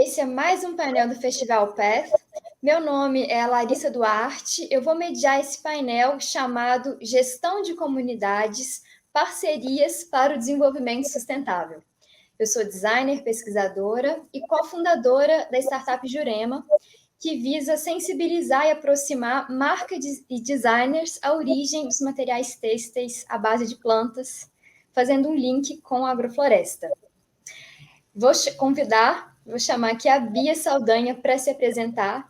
Esse é mais um painel do Festival Path. Meu nome é Larissa Duarte. Eu vou mediar esse painel chamado Gestão de Comunidades, Parcerias para o Desenvolvimento Sustentável. Eu sou designer, pesquisadora e cofundadora da startup Jurema, que visa sensibilizar e aproximar marcas e designers à origem dos materiais têxteis à base de plantas, fazendo um link com a agrofloresta. Vou chamar aqui a Bia Saldanha para se apresentar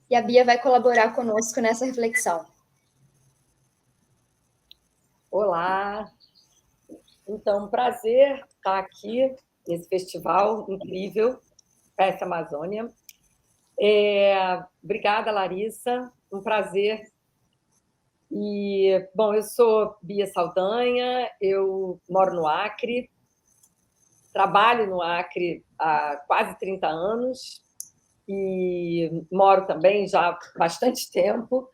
e a Bia vai colaborar conosco nessa reflexão. Olá! Então, prazer estar aqui nesse festival incrível, Path Amazônia. Obrigada, Larissa, um prazer. Bom, eu sou Bia Saldanha, eu moro no Acre, trabalho no Acre há quase 30 anos e moro também já há bastante tempo.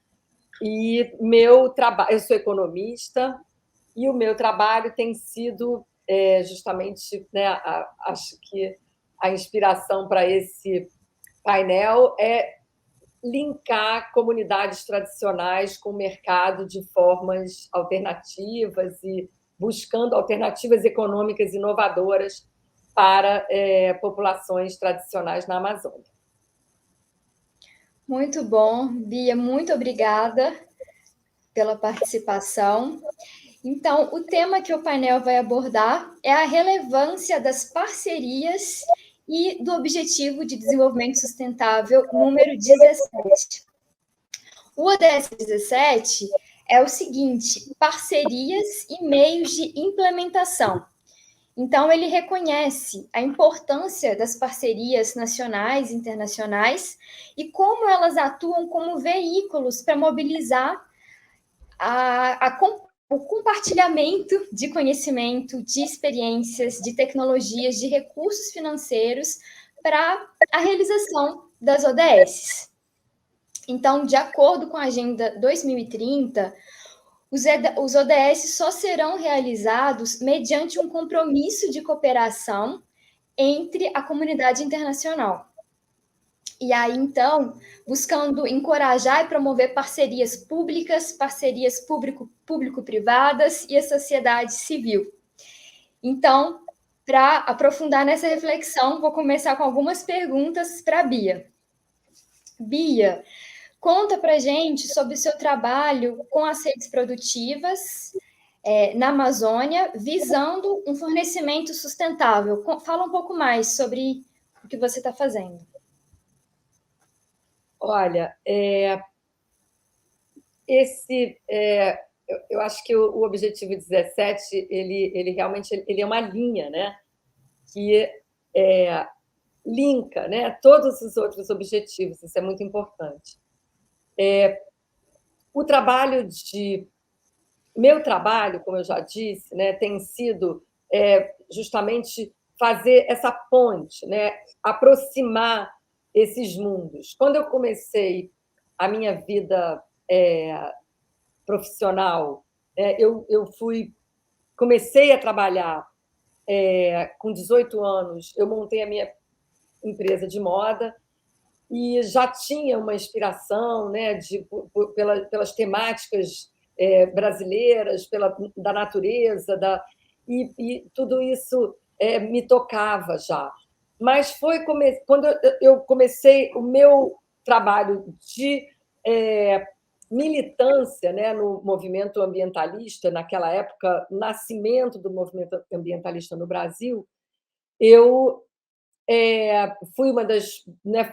E eu sou economista e o meu trabalho tem sido justamente, né, acho que a inspiração para esse painel é linkar comunidades tradicionais com o mercado de formas alternativas e buscando alternativas econômicas inovadoras para populações tradicionais na Amazônia. Muito bom, Bia, muito obrigada pela participação. Então, o tema que o painel vai abordar é a relevância das parcerias e do Objetivo de Desenvolvimento Sustentável número 17. O ODS 17 é o seguinte: parcerias e meios de implementação. Então, ele reconhece a importância das parcerias nacionais e internacionais e como elas atuam como veículos para mobilizar o compartilhamento de conhecimento, de experiências, de tecnologias, de recursos financeiros para a realização das ODS. Então, de acordo com a Agenda 2030, os ODS só serão realizados mediante um compromisso de cooperação entre a comunidade internacional. E aí, então, buscando encorajar e promover parcerias públicas, parcerias público-privadas e a sociedade civil. Então, para aprofundar nessa reflexão, vou começar com algumas perguntas para a Bia. Bia, conta para a gente sobre o seu trabalho com as redes produtivas na Amazônia, visando um fornecimento sustentável. Fala um pouco mais sobre o que você está fazendo. Olha, eu acho que o Objetivo 17, ele realmente ele é uma linha, né, que linka, né, todos os outros objetivos, isso é muito importante. Meu trabalho, como eu já disse, né, tem sido justamente fazer essa ponte, né, aproximar esses mundos. Quando eu comecei a minha vida profissional, comecei a trabalhar com 18 anos, eu montei a minha empresa de moda e já tinha uma inspiração, né, pelas temáticas brasileiras, da natureza, e tudo isso me tocava já. Mas foi quando eu comecei o meu trabalho de militância, né, no movimento ambientalista, naquela época, nascimento do movimento ambientalista no Brasil, eu fui uma das, né,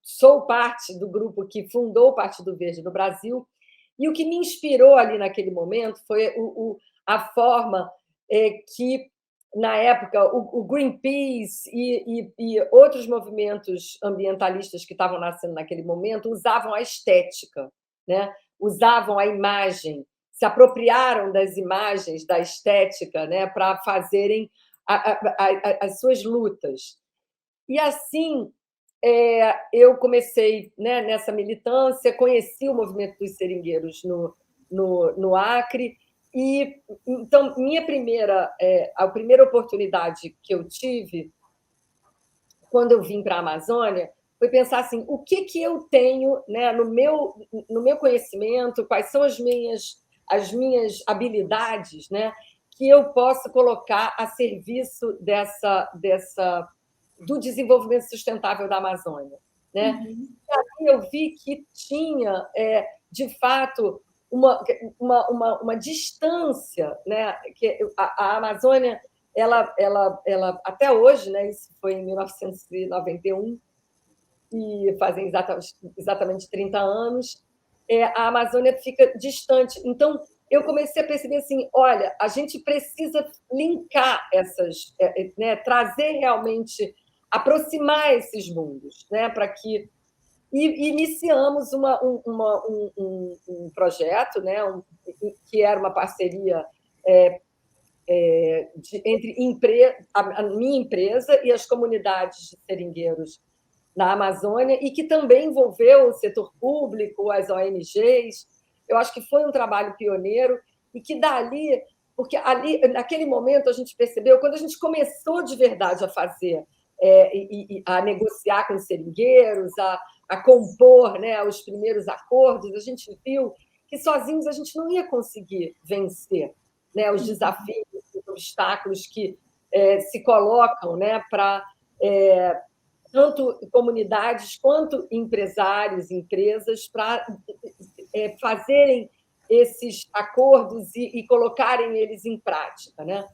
sou parte do grupo que fundou o Partido Verde no Brasil, e o que me inspirou ali naquele momento foi a forma que, na época, o Greenpeace e outros movimentos ambientalistas que estavam nascendo naquele momento usavam a estética, né? Usavam a imagem, se apropriaram das imagens, da estética, né, para fazerem as suas lutas. E assim eu comecei, né, nessa militância, conheci o movimento dos seringueiros no Acre, e então a primeira oportunidade que eu tive quando eu vim para a Amazônia, foi pensar assim, o que eu tenho, né, no meu conhecimento, quais são as minhas habilidades, né, que eu posso colocar a serviço do desenvolvimento sustentável da Amazônia, né? Uhum. E aí eu vi que tinha, de fato, uma distância, né? Que a Amazônia, ela até hoje, né? Isso foi em 1991, e fazem exatamente 30 anos, a Amazônia fica distante. Então, eu comecei a perceber assim, olha, a gente precisa linkar né, trazer realmente, aproximar esses mundos, né, para que... E iniciamos um projeto, né, que era uma parceria entre a minha empresa e as comunidades de seringueiros na Amazônia, e que também envolveu o setor público, as ONGs. Eu acho que foi um trabalho pioneiro, e que dali, porque ali, naquele momento, a gente percebeu, quando a gente começou de verdade a fazer, a negociar com os seringueiros, a compor, né, os primeiros acordos, a gente viu que sozinhos a gente não ia conseguir vencer, né, os desafios, os obstáculos que se colocam, né, para tanto comunidades quanto empresários, empresas, para fazerem esses acordos e colocarem eles em prática, né?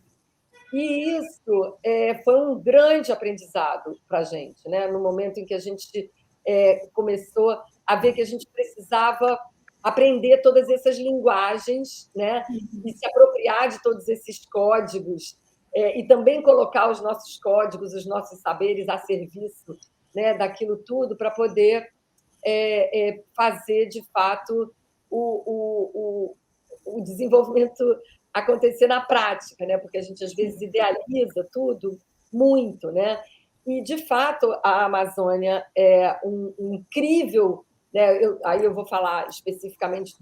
E isso foi um grande aprendizado para a gente, né? No momento em que a gente começou a ver que a gente precisava aprender todas essas linguagens, né? E se apropriar de todos esses códigos, e também colocar os nossos códigos, os nossos saberes a serviço, né, daquilo tudo, para poder fazer, de fato, o desenvolvimento acontecer na prática, né? Porque a gente, às vezes, idealiza tudo muito, né? E, de fato, a Amazônia é um incrível... Né? Aí eu vou falar especificamente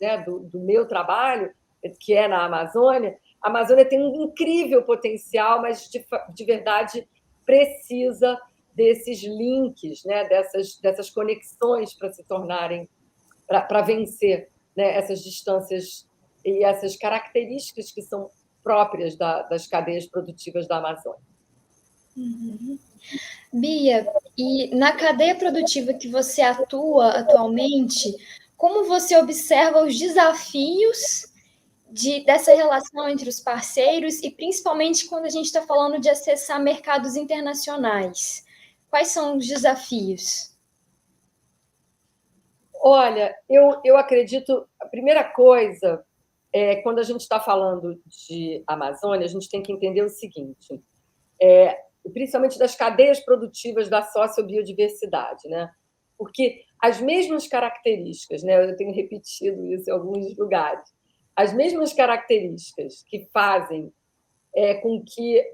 né, do meu trabalho, que é na Amazônia. A Amazônia tem um incrível potencial, mas, de verdade, precisa desses links, né? dessas conexões para se tornarem, para vencer, né? essas distâncias e essas características que são próprias das cadeias produtivas da Amazônia. Uhum. Bia, e na cadeia produtiva que você atua atualmente, como você observa os desafios dessa relação entre os parceiros e principalmente quando a gente está falando de acessar mercados internacionais? Quais são os desafios? Olha, eu acredito, a primeira coisa quando a gente está falando de Amazônia, a gente tem que entender o seguinte, principalmente das cadeias produtivas da sociobiodiversidade, né? Porque as mesmas características, né? Eu tenho repetido isso em alguns lugares, as mesmas características que fazem com que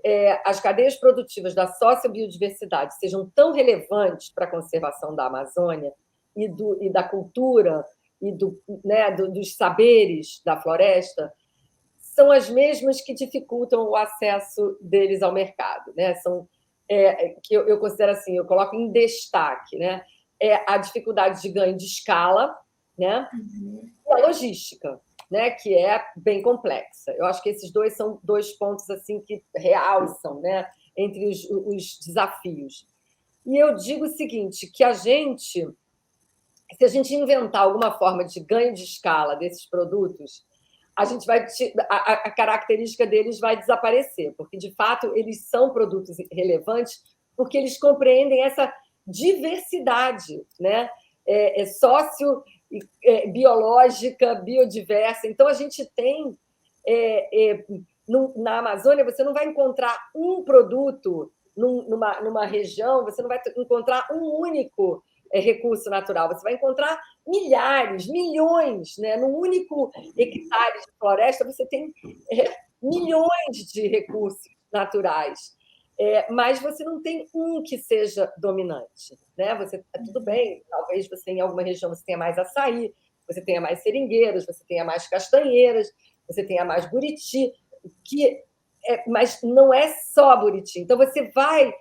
as cadeias produtivas da sociobiodiversidade sejam tão relevantes para a conservação da Amazônia e da cultura e né, dos saberes da floresta, são as mesmas que dificultam o acesso deles ao mercado, né? São que eu considero assim, eu coloco em destaque, né? A dificuldade de ganho de escala, né? E a logística, né? Que é bem complexa. Eu acho que esses dois são dois pontos assim que realçam, né? Entre os desafios. E eu digo o seguinte, que se a gente inventar alguma forma de ganho de escala desses produtos, a característica deles vai desaparecer, porque, de fato, eles são produtos relevantes porque eles compreendem essa diversidade, né? Biológica, biodiversa. Então, a gente tem... na Amazônia, você não vai encontrar um produto numa região, você não vai encontrar um único recurso natural, você vai encontrar milhares, milhões, né? Num único hectare de floresta, você tem milhões de recursos naturais, mas você não tem um que seja dominante, né? Tudo bem, talvez você em alguma região você tenha mais açaí, você tenha mais seringueiras, você tenha mais castanheiras, você tenha mais buriti, mas não é só buriti. Então, você vai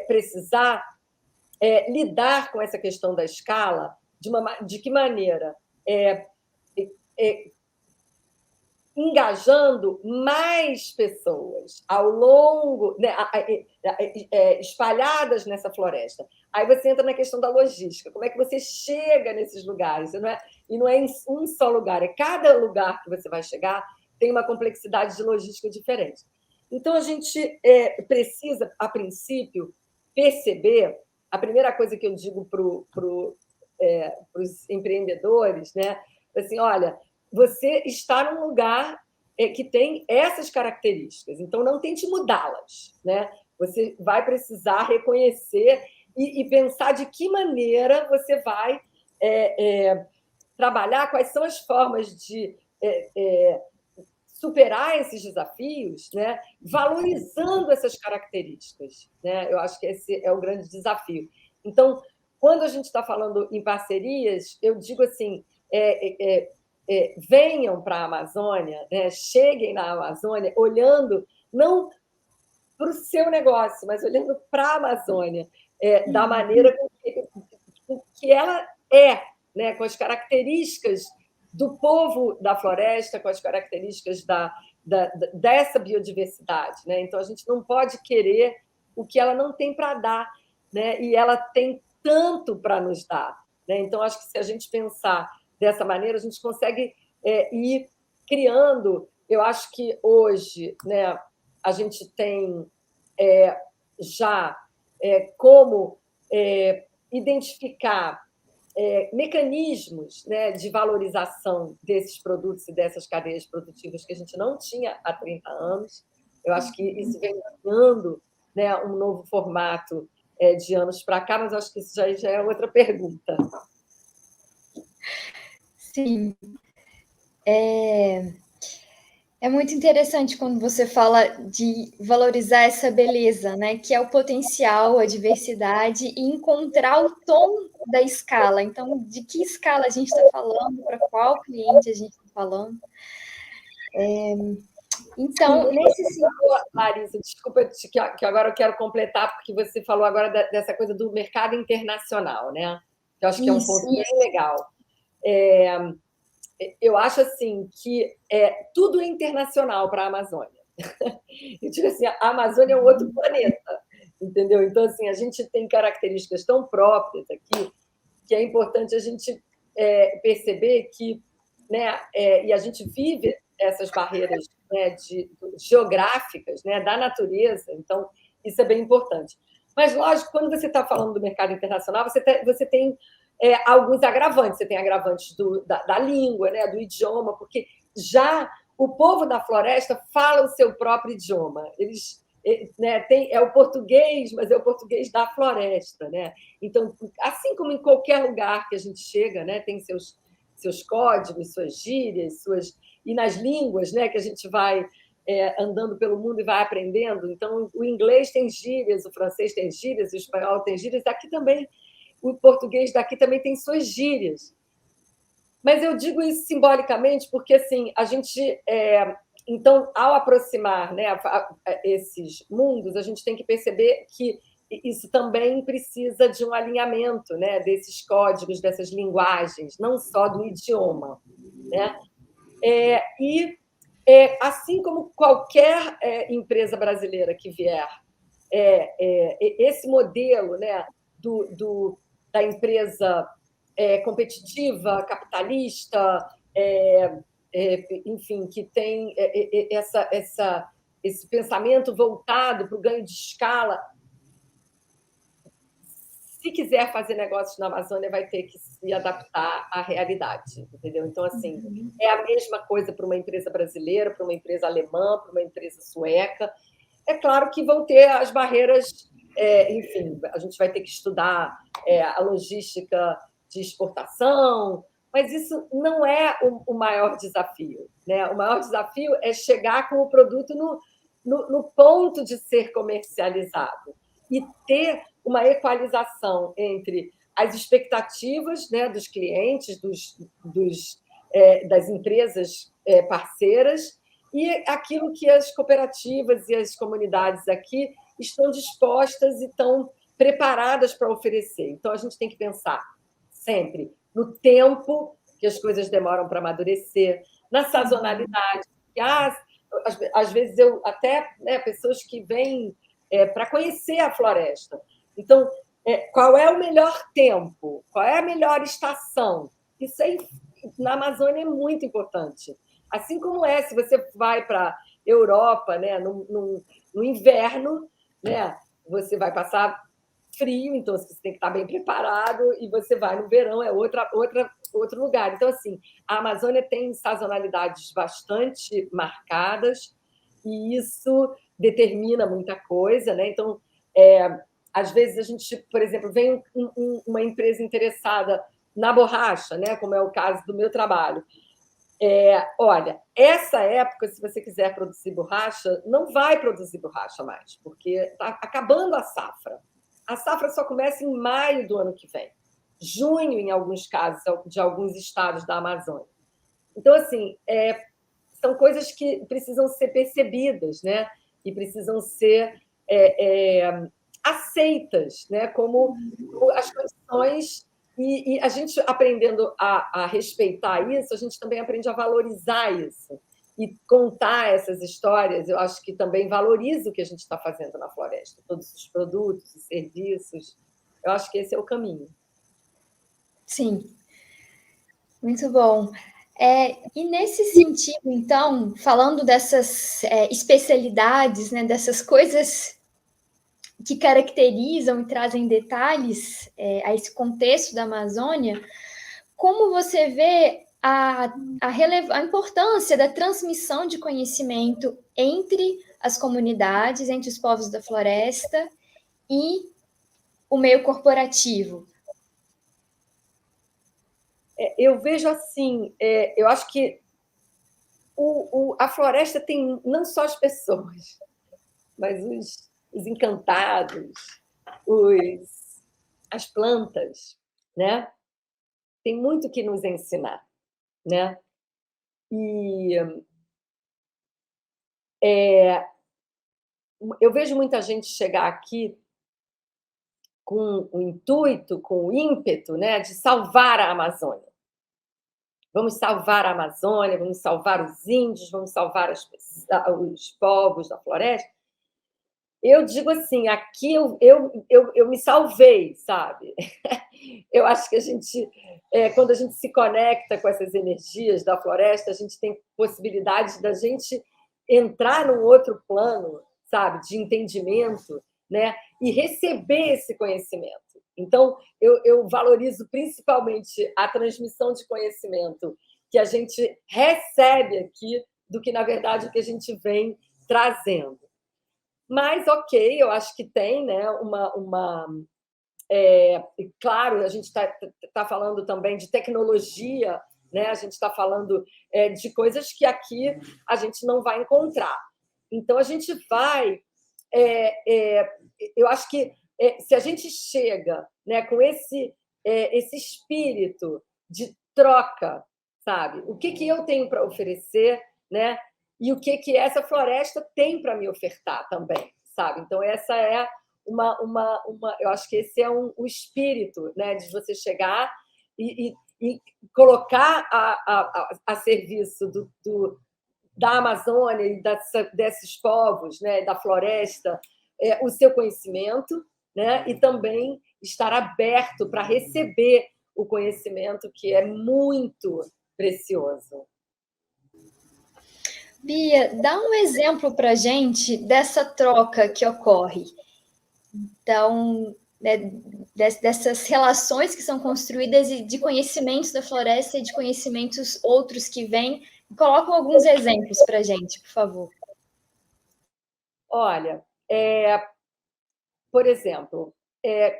precisar lidar com essa questão da escala de que maneira? Engajando mais pessoas ao longo, né, espalhadas nessa floresta. Aí você entra na questão da logística. Como é que você chega nesses lugares? E não é em um só lugar, é cada lugar que você vai chegar tem uma complexidade de logística diferente. Então, a gente precisa, a princípio, perceber. A primeira coisa que eu digo para os empreendedores, né? Assim, olha, você está num lugar que tem essas características, então não tente mudá-las, né? Você vai precisar reconhecer e pensar de que maneira você vai trabalhar, quais são as formas de superar esses desafios, né? Valorizando essas características, né? Eu acho que esse é o grande desafio. Então, quando a gente está falando em parcerias, eu digo assim, venham para a Amazônia, né? Cheguem na Amazônia olhando não para o seu negócio, mas olhando para a Amazônia, da maneira com que ela né? Com as características do povo da floresta, com as características dessa biodiversidade, né? Então, a gente não pode querer o que ela não tem para dar, né? E ela tem tanto para nos dar, né? Então, acho que se a gente pensar dessa maneira, a gente consegue ir criando. Eu acho que hoje, né, a gente tem já como identificar mecanismos, né, de valorização desses produtos e dessas cadeias produtivas que a gente não tinha há 30 anos. Eu acho que isso vem ganhando, né, um novo formato de anos para cá, mas acho que isso já é outra pergunta. Sim. É muito interessante quando você fala de valorizar essa beleza, né? Que é o potencial, a diversidade e encontrar o tom da escala. Então, de que escala a gente está falando, para qual cliente a gente está falando. Então, nesse sentido. Larissa, desculpa que agora eu quero completar, porque você falou agora dessa coisa do mercado internacional, né? Eu acho que é um ponto bem legal. Eu acho assim que tudo é internacional para a Amazônia. Eu digo assim, a Amazônia é um outro planeta, entendeu? Então, assim, a gente tem características tão próprias aqui que é importante a gente perceber que, né, e a gente vive essas barreiras, né, geográficas, né, da natureza, então isso é bem importante. Mas, lógico, quando você está falando do mercado internacional, você tem alguns agravantes. Você tem agravantes da língua, né, do idioma, porque já o povo da floresta fala o seu próprio idioma. Eles, né, é o português, mas é o português da floresta, né? Então, assim como em qualquer lugar que a gente chega, né, tem seus códigos, suas gírias, e nas línguas, né, que a gente vai andando pelo mundo e vai aprendendo. Então, o inglês tem gírias, o francês tem gírias, o espanhol tem gírias. Aqui também, o português daqui também tem suas gírias. Mas eu digo isso simbolicamente porque, assim, a gente... Então, ao aproximar, né, esses mundos, a gente tem que perceber que isso também precisa de um alinhamento, né, desses códigos, dessas linguagens, não só do idioma, né? Assim como qualquer empresa brasileira que vier, esse modelo, né, da empresa competitiva, capitalista, enfim, que tem esse pensamento voltado para o ganho de escala. Se quiser fazer negócios na Amazônia, vai ter que se adaptar à realidade, entendeu? Então, assim, é a mesma coisa para uma empresa brasileira, para uma empresa alemã, para uma empresa sueca. É claro que vão ter as barreiras, enfim, a gente vai ter que estudar a logística de exportação, mas isso não é o maior desafio, né? O maior desafio é chegar com o produto no ponto de ser comercializado e ter uma equalização entre as expectativas, né, dos clientes, das empresas parceiras, e aquilo que as cooperativas e as comunidades aqui estão dispostas e estão preparadas para oferecer. Então, a gente tem que pensar sempre no tempo que as coisas demoram para amadurecer, na sazonalidade. Às vezes, eu até pessoas que vêm para conhecer a floresta. Então, qual é o melhor tempo? Qual é a melhor estação? Isso aí, na Amazônia, é muito importante. Assim como se você vai para a Europa, né, no inverno, né, você vai passar frio, então você tem que estar bem preparado, e você vai no verão, é outro lugar. Então, assim, a Amazônia tem sazonalidades bastante marcadas, e isso determina muita coisa, né? Então, às vezes a gente, por exemplo, vem uma empresa interessada na borracha, né? Como é o caso do meu trabalho. Olha, essa época, se você quiser produzir borracha, não vai produzir borracha mais, porque está acabando a safra. A safra só começa em maio do ano que vem, junho, em alguns casos, de alguns estados da Amazônia. Então, assim, são coisas que precisam ser percebidas, né? E precisam ser aceitas, né? Como as condições. E a gente aprendendo a respeitar isso, a gente também aprende a valorizar isso. E contar essas histórias, eu acho que também valoriza o que a gente está fazendo na floresta, todos os produtos e serviços. Eu acho que esse é o caminho. Sim, muito bom. E nesse sentido, então, falando dessas especialidades, né, dessas coisas que caracterizam e trazem detalhes a esse contexto da Amazônia, como você vê a importância da transmissão de conhecimento entre as comunidades, entre os povos da floresta e o meio corporativo? Eu vejo assim, eu acho que a floresta tem não só as pessoas, mas os encantados, as plantas, né? Tem muito que nos ensinar, né? E eu vejo muita gente chegar aqui com o intuito, com o ímpeto, né, de salvar a Amazônia. Vamos salvar a Amazônia, vamos salvar os índios, vamos salvar os povos da floresta. Eu digo assim, aqui eu me salvei, sabe? Eu acho que quando a gente se conecta com essas energias da floresta, a gente tem possibilidade da gente entrar num outro plano, sabe, de entendimento, né? E receber esse conhecimento. Então, eu valorizo principalmente a transmissão de conhecimento que a gente recebe aqui do que, na verdade, o que a gente vem trazendo. Mas, ok, eu acho que tem, né, claro, a gente está falando também de tecnologia, né? A gente está falando de coisas que aqui a gente não vai encontrar. Então, a gente vai... eu acho que se a gente chega, né, com esse espírito de troca, sabe? O que eu tenho para oferecer, né? E o que essa floresta tem para me ofertar também, sabe? Então, essa é eu acho que esse é o espírito, né, de você chegar e colocar a serviço da Amazônia e desses povos, né, da floresta, o seu conhecimento, né, e também estar aberto para receber o conhecimento, que é muito precioso. Bia, dá um exemplo para a gente dessa troca que ocorre. Então, né, dessas relações que são construídas de conhecimentos da floresta e de conhecimentos outros que vêm. Colocam alguns exemplos para a gente, por favor. Olha, por exemplo,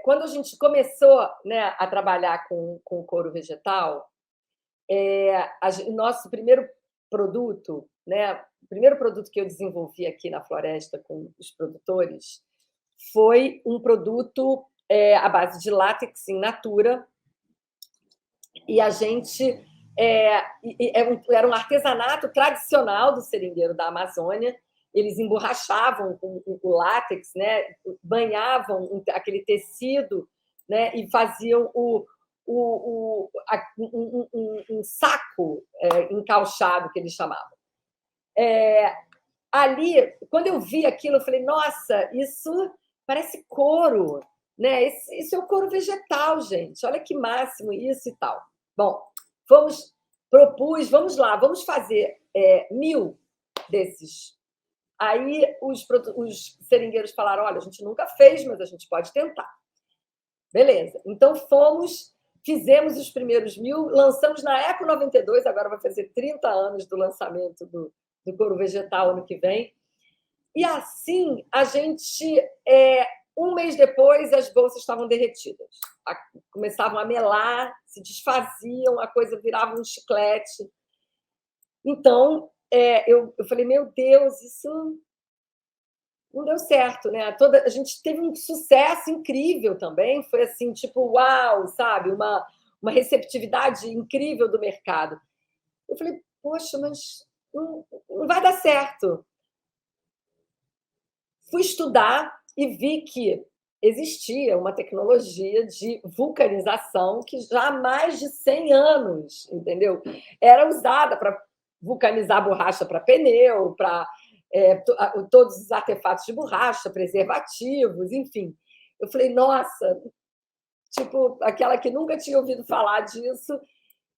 quando a gente começou, né, a trabalhar com couro vegetal, o nosso primeiro produto, né, o primeiro produto que eu desenvolvi aqui na floresta com os produtores foi um produto à base de látex in natura, e a gente era um artesanato tradicional do seringueiro da Amazônia. eles emborrachavam o látex, né? Banhavam aquele tecido, né? E faziam um saco encauchado, que eles chamavam. Ali, quando eu vi aquilo, eu falei, nossa, isso parece couro, né? Isso é o couro vegetal, gente. Olha que máximo isso e tal. Bom, vamos lá, vamos fazer 1000 desses. Aí os seringueiros falaram, olha, a gente nunca fez, mas a gente pode tentar. Beleza. Então fizemos os primeiros 1000, lançamos na Eco 92, agora vai fazer 30 anos do lançamento do couro vegetal ano que vem. E assim, a gente, um mês depois, as bolsas estavam derretidas. Começavam a melar, se desfaziam, a coisa virava um chiclete. Então, eu falei, meu Deus, isso não deu certo, né? A gente teve um sucesso incrível também, foi assim, tipo, uau, sabe? Uma receptividade incrível do mercado. Eu falei, poxa, mas não vai dar certo. Fui estudar e vi que existia uma tecnologia de vulcanização que já há mais de 100 anos, entendeu? Era usada para vulcanizar borracha para pneu, para todos os artefatos de borracha, preservativos, enfim. Eu falei, nossa, tipo, aquela que nunca tinha ouvido falar disso,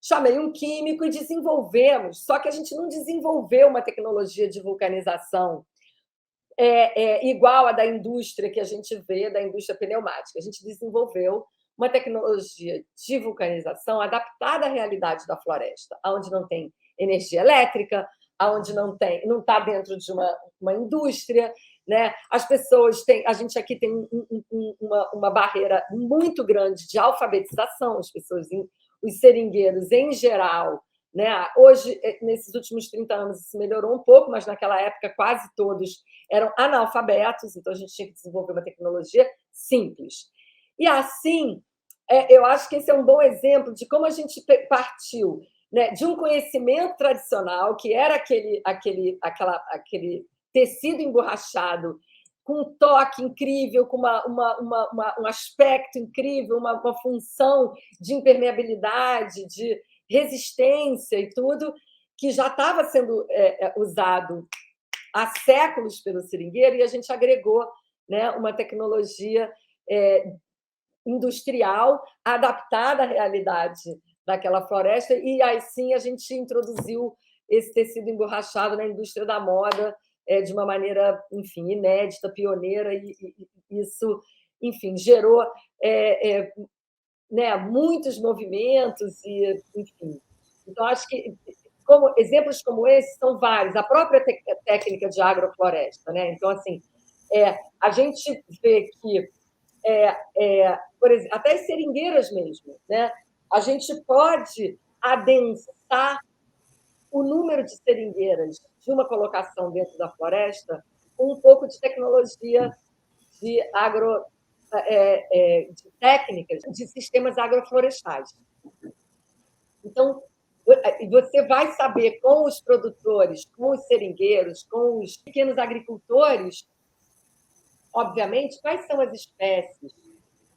chamei um químico e desenvolvemos, só que a gente não desenvolveu uma tecnologia de vulcanização igual à da indústria que a gente vê, da indústria pneumática. A gente desenvolveu uma tecnologia de vulcanização adaptada à realidade da floresta, onde não tem energia elétrica, onde não está dentro de uma indústria, né? As pessoas têm, a gente aqui tem uma barreira muito grande de alfabetização, as pessoas, os seringueiros em geral, né? Hoje, nesses últimos 30 anos, isso melhorou um pouco, mas naquela época quase todos eram analfabetos, então a gente tinha que desenvolver uma tecnologia simples. E assim, eu acho que esse é um bom exemplo de como a gente partiu, né, de um conhecimento tradicional, que era aquele tecido emborrachado, com um toque incrível, com um aspecto incrível, uma função de impermeabilidade, de resistência e tudo, que já estava sendo usado há séculos pelo seringueiro, e a gente agregou, né, uma tecnologia industrial adaptada à realidade daquela floresta, e aí sim a gente introduziu esse tecido emborrachado na indústria da moda de uma maneira, enfim, inédita, pioneira, e isso, enfim, gerou né, muitos movimentos, e, enfim. Então, acho que exemplos como esse são vários. A própria técnica de agrofloresta, né? Então, assim, a gente vê que, por exemplo, até as seringueiras mesmo, né? A gente pode adensar o número de seringueiras de uma colocação dentro da floresta com um pouco de tecnologia de de técnicas de sistemas agroflorestais. Então, você vai saber com os produtores, com os seringueiros, com os pequenos agricultores, obviamente, quais são as espécies,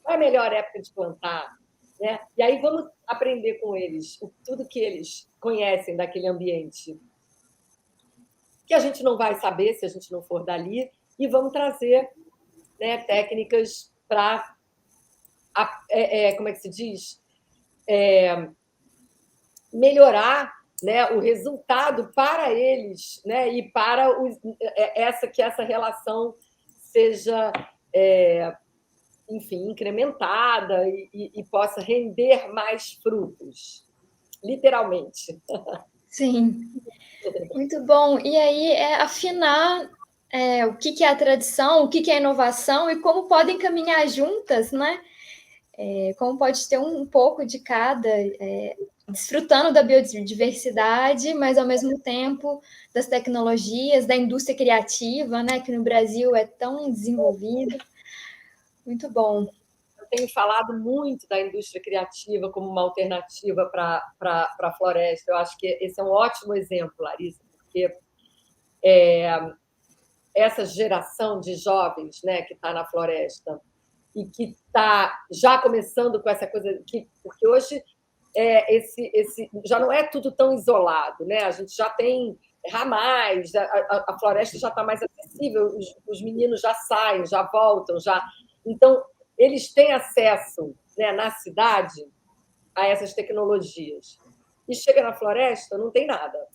qual é a melhor época de plantar, né? E aí vamos aprender com eles tudo que eles conhecem daquele ambiente, que a gente não vai saber se a gente não for dali, e vamos trazer, né, técnicas para, como é que se diz? Melhorar, né, o resultado para eles, né, e para que essa relação seja, enfim, incrementada e possa render mais frutos, literalmente. Sim, muito bom. E aí afinar o que é a tradição, o que é a inovação e como podem caminhar juntas, né? Como pode ter um pouco de cada, desfrutando da biodiversidade, mas ao mesmo tempo das tecnologias, da indústria criativa, né, que no Brasil é tão desenvolvida. Muito bom. Eu tenho falado muito da indústria criativa como uma alternativa para a floresta. Eu acho que esse é um ótimo exemplo, Larissa, porque essa geração de jovens, né, que está na floresta e que está já começando com essa coisa que, porque hoje esse já não é tudo tão isolado, né? A gente já tem ramais, a floresta já está mais acessível, os meninos já saem, já voltam, já. Então, eles têm acesso, né, na cidade a essas tecnologias. E chega na floresta, não tem nada.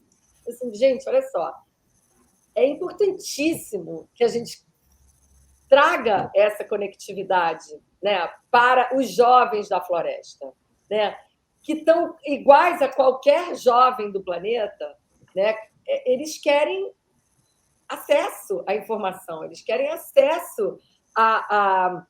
Assim, gente, olha só, é importantíssimo que a gente traga essa conectividade, né, para os jovens da floresta, né, que estão iguais a qualquer jovem do planeta, né? Eles querem acesso à informação, eles querem acesso a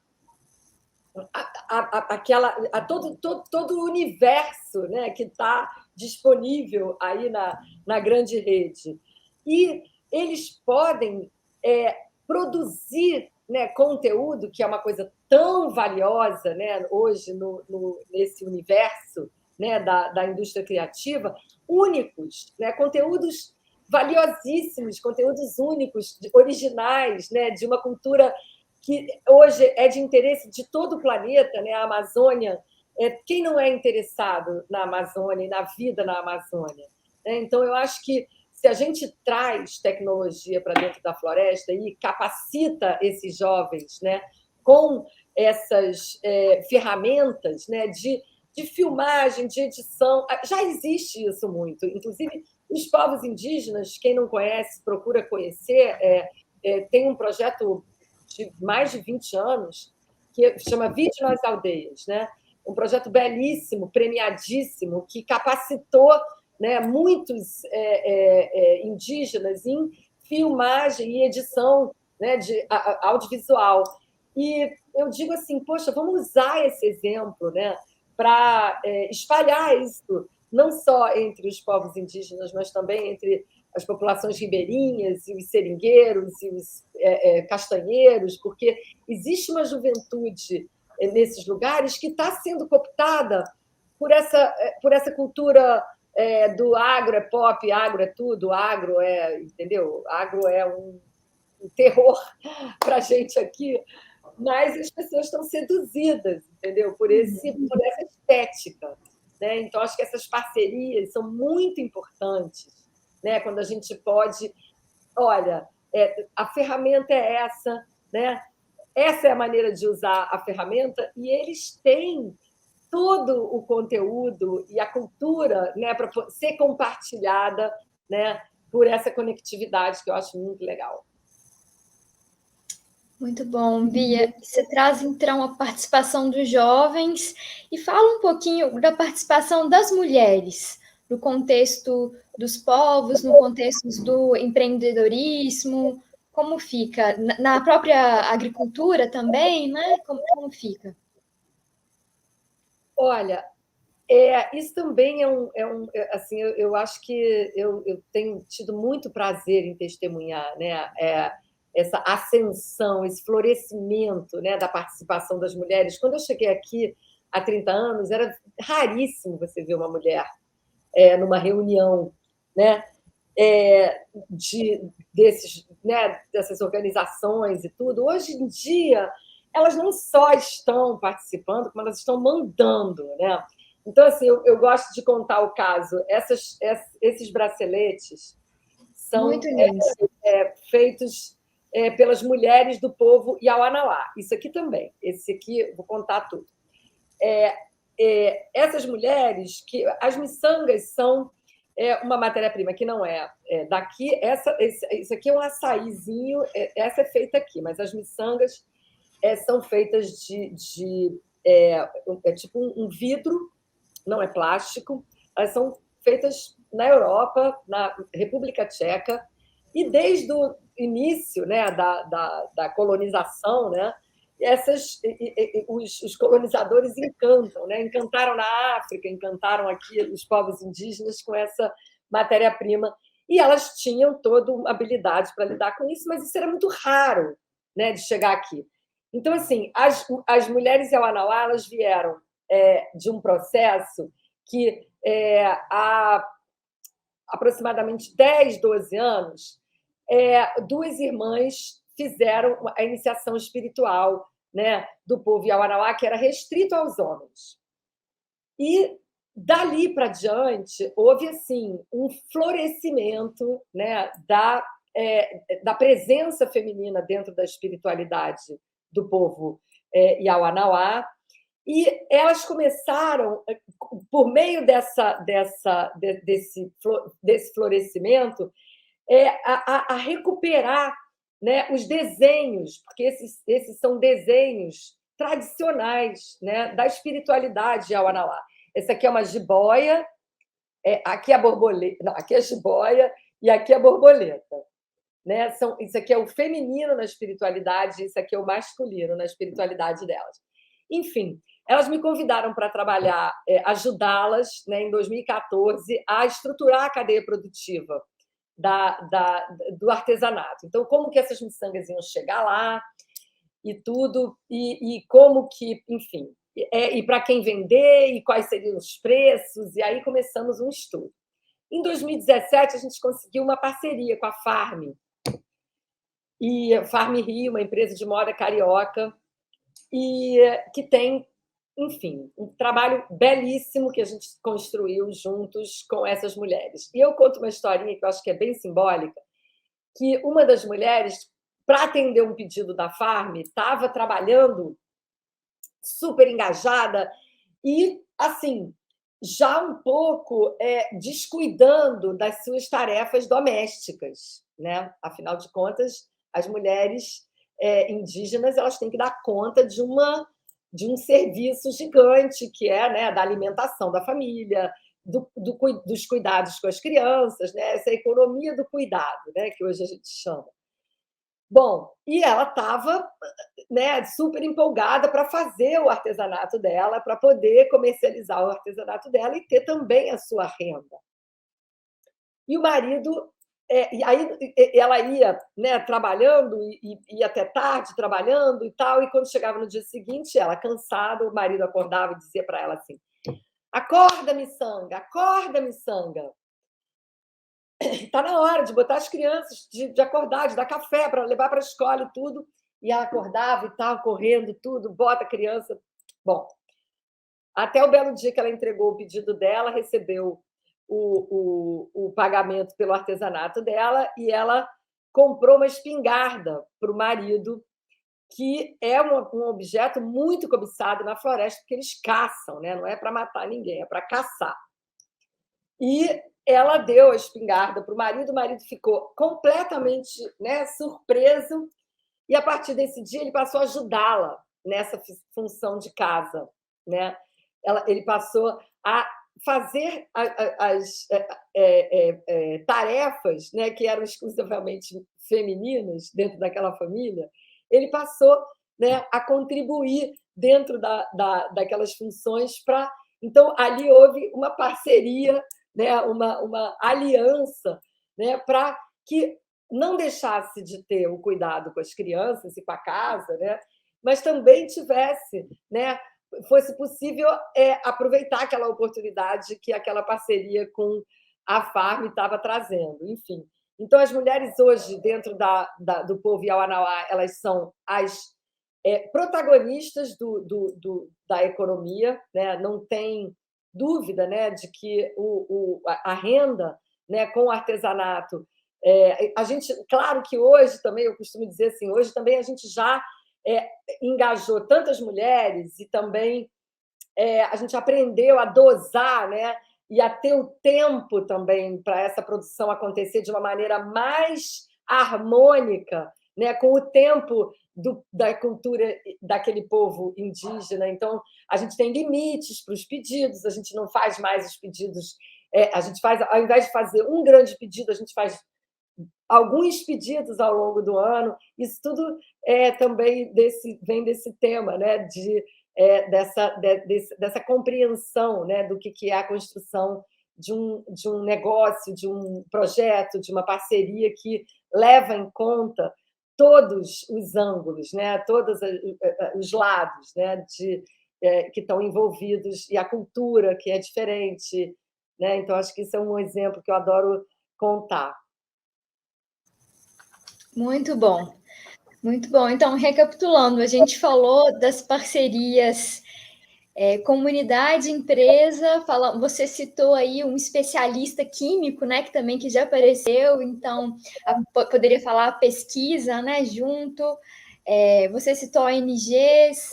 todo o universo, né, que está disponível aí na grande rede. E eles podem produzir, né, conteúdo, que é uma coisa tão valiosa, né, hoje nesse universo, né, da indústria criativa, únicos, né, conteúdos valiosíssimos, conteúdos únicos, originais, né, de uma cultura que hoje é de interesse de todo o planeta, né? A Amazônia, quem não é interessado na Amazônia e na vida na Amazônia? Então, eu acho que se a gente traz tecnologia para dentro da floresta e capacita esses jovens, né, com essas ferramentas, né, de filmagem, de edição, já existe isso muito. Inclusive, os povos indígenas, quem não conhece, procura conhecer, tem um projeto de mais de 20 anos, que chama Vídeo nas Aldeias, né? Um projeto belíssimo, premiadíssimo, que capacitou, né, muitos indígenas em filmagem e edição, né, de audiovisual. E eu digo assim, poxa, vamos usar esse exemplo, né, para espalhar isso, não só entre os povos indígenas, mas também entre as populações ribeirinhas, e os seringueiros, e os castanheiros, porque existe uma juventude nesses lugares que está sendo cooptada por essa cultura do agro é pop, agro é tudo, agro é, entendeu? Agro é um terror para a gente aqui, mas as pessoas estão seduzidas, entendeu? Por essa estética, né? Então, acho que essas parcerias são muito importantes, né? Quando a gente pode, olha, a ferramenta é essa, né? Essa é a maneira de usar a ferramenta e eles têm todo o conteúdo e a cultura, né, para ser compartilhada, né, por essa conectividade que eu acho muito legal. Muito bom, Bia. Você traz, então, a participação dos jovens e fala um pouquinho da participação das mulheres, no contexto dos povos, no contexto do empreendedorismo, como fica? Na própria agricultura também, né? Como fica? Olha, isso também assim, eu acho que eu tenho tido muito prazer em testemunhar, né? Essa ascensão, esse florescimento, né, da participação das mulheres. Quando eu cheguei aqui há 30 anos, era raríssimo você ver uma mulher numa reunião, né, dessas organizações e tudo. Hoje em dia, elas não só estão participando, como elas estão mandando, né? Então, assim, eu gosto de contar o caso. Esses braceletes são Muito lindo. feitos pelas mulheres do povo Yawanawá. Isso aqui também. Esse aqui, vou contar tudo. Essas mulheres, que as miçangas são uma matéria-prima que não daqui. Isso aqui é um açaizinho, essa é feita aqui, mas as miçangas são feitas tipo um vidro, não é plástico, elas são feitas na Europa, na República Tcheca, e desde o início, né, da colonização, né, os colonizadores encantam, né? Encantaram na África, encantaram aqui os povos indígenas com essa matéria-prima, e elas tinham toda uma habilidade para lidar com isso, mas isso era muito raro, né, de chegar aqui. Então, assim, as mulheres Yawanawá, elas vieram de um processo que há aproximadamente 10, 12 anos duas irmãs fizeram a iniciação espiritual, né, do povo Yawanawá, que era restrito aos homens. E dali para diante houve assim um florescimento, né, da presença feminina dentro da espiritualidade do povo Yawanawá, e elas começaram, por meio desse florescimento, a recuperar, né, os desenhos, porque esses são desenhos tradicionais, né, da espiritualidade Yawanawá. Essa aqui é uma jiboia, aqui é a borboleta, não, aqui é a jiboia e aqui é a borboleta. Né? Isso aqui é o feminino na espiritualidade, isso aqui é o masculino na espiritualidade delas. Enfim, elas me convidaram para trabalhar, ajudá-las, né, em 2014 a estruturar a cadeia produtiva do artesanato. Então, como que essas miçangas iam chegar lá e tudo, e como que, enfim, e para quem vender, e quais seriam os preços, e aí começamos um estudo. Em 2017, a gente conseguiu uma parceria com a Farm, e Farm Rio, uma empresa de moda carioca, e que tem, enfim, um trabalho belíssimo que a gente construiu juntos com essas mulheres. E eu conto uma historinha que eu acho que é bem simbólica, que uma das mulheres, para atender um pedido da Farm, estava trabalhando super engajada e, assim, já um pouco descuidando das suas tarefas domésticas, né? Afinal de contas, as mulheres indígenas, elas têm que dar conta de um serviço gigante, que é, né, da alimentação da família, dos cuidados com as crianças, né? Essa economia do cuidado, né, que hoje a gente chama. Bom, e ela estava, né, super empolgada para fazer o artesanato dela, para poder comercializar o artesanato dela e ter também a sua renda. E o marido, e aí ela ia, né, trabalhando e ia até tarde trabalhando e tal, e quando chegava no dia seguinte, ela cansada, o marido acordava e dizia para ela assim: acorda, miçanga, acorda, miçanga. Está na hora de botar as crianças, de acordar, de dar café para levar para a escola e tudo. E ela acordava e tal, correndo, tudo, bota a criança. Bom, até o belo dia que ela entregou o pedido dela, recebeu o pagamento pelo artesanato dela e ela comprou uma espingarda para o marido, que é um objeto muito cobiçado na floresta, porque eles caçam, né? Não é para matar ninguém, é para caçar. E ela deu a espingarda para o marido ficou completamente, né, surpreso, e a partir desse dia ele passou a ajudá-la nessa função de casa, né? Ele passou a fazer as tarefas, né, que eram exclusivamente femininas dentro daquela família, ele passou, né, a contribuir dentro daquelas funções para. Então, ali houve uma parceria, né, uma aliança, né, para que não deixasse de ter o cuidado com as crianças e com a casa, né, mas também tivesse, né, fosse possível aproveitar aquela oportunidade que aquela parceria com a Farm estava trazendo, enfim. Então, as mulheres hoje, dentro do povo Yawanawá, elas são as protagonistas da economia, né? Não tem dúvida, né, de que a renda, né, com o artesanato, a gente, claro que hoje também, eu costumo dizer assim, hoje também a gente já engajou tantas mulheres e também a gente aprendeu a dosar, né, e a ter o tempo também para essa produção acontecer de uma maneira mais harmônica, né, com o tempo da cultura daquele povo indígena. Então, a gente tem limites para os pedidos, a gente não faz mais os pedidos, a gente faz, ao invés de fazer um grande pedido, a gente faz alguns pedidos ao longo do ano. Isso tudo também vem desse tema, né, dessa compreensão, né, do que é a construção de um negócio, de um projeto, de uma parceria que leva em conta todos os ângulos, né, todos os lados, né, que estão envolvidos, e a cultura, que é diferente. Né? Então, acho que isso é um exemplo que eu adoro contar. Muito bom, muito bom. Então, recapitulando, a gente falou das parcerias comunidade, empresa, você citou aí um especialista químico, né, que também que já apareceu, então poderia falar pesquisa, né, junto, você citou ONGs,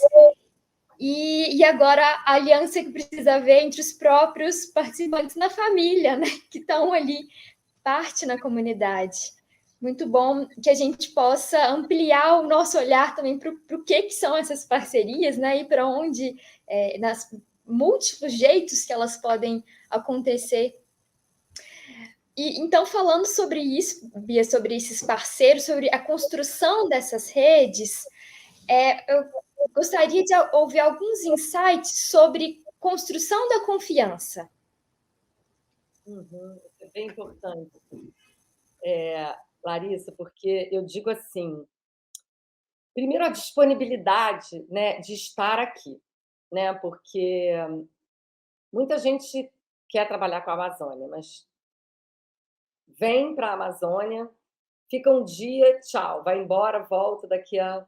e agora a aliança que precisa haver entre os próprios participantes na família, né, que estão ali, parte na comunidade. Muito bom que a gente possa ampliar o nosso olhar também para o que são essas parcerias, né? E para onde, nas múltiplos jeitos que elas podem acontecer. E então, falando sobre isso, Bia, sobre esses parceiros, sobre a construção dessas redes, eu gostaria de ouvir alguns insights sobre construção da confiança. Uhum, é bem importante, Larissa, porque eu digo assim, primeiro a disponibilidade, né, de estar aqui, né, porque muita gente quer trabalhar com a Amazônia, mas vem para a Amazônia, fica um dia, tchau, vai embora, volta daqui a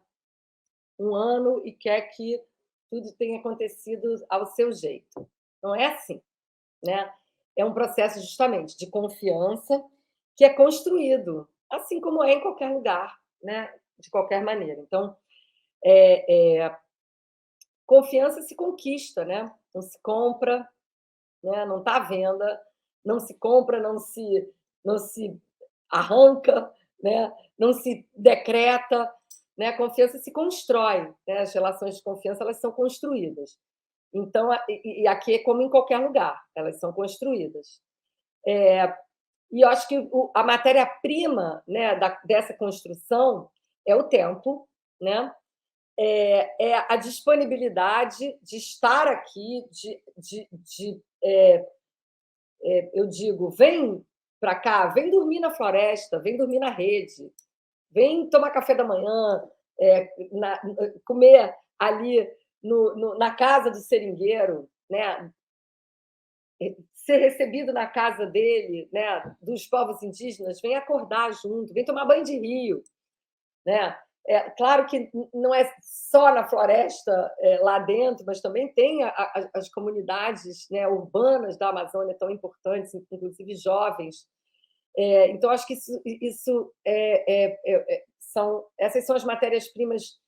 um ano e quer que tudo tenha acontecido ao seu jeito. Não é assim, né? É um processo justamente de confiança que é construído, assim como é em qualquer lugar, né? De qualquer maneira. Então, confiança se conquista, né? Não se compra, né? Não está à venda, não se compra, não se arranca, né? Não se decreta, né? A confiança se constrói, né? As relações de confiança elas são construídas. Então, e aqui é como em qualquer lugar, elas são construídas. E eu acho que a matéria-prima, né, dessa construção é o tempo, né? É a disponibilidade de estar aqui, eu digo, vem para cá, vem dormir na floresta, vem dormir na rede, vem tomar café da manhã, comer ali na casa do seringueiro, né? Ser recebido na casa dele, né? Dos povos indígenas, vem acordar junto, vem tomar banho de rio, né? É claro que não é só na floresta lá dentro, mas também tem as comunidades, né, urbanas da Amazônia tão importantes, inclusive jovens. Então acho que essas são as matérias-primas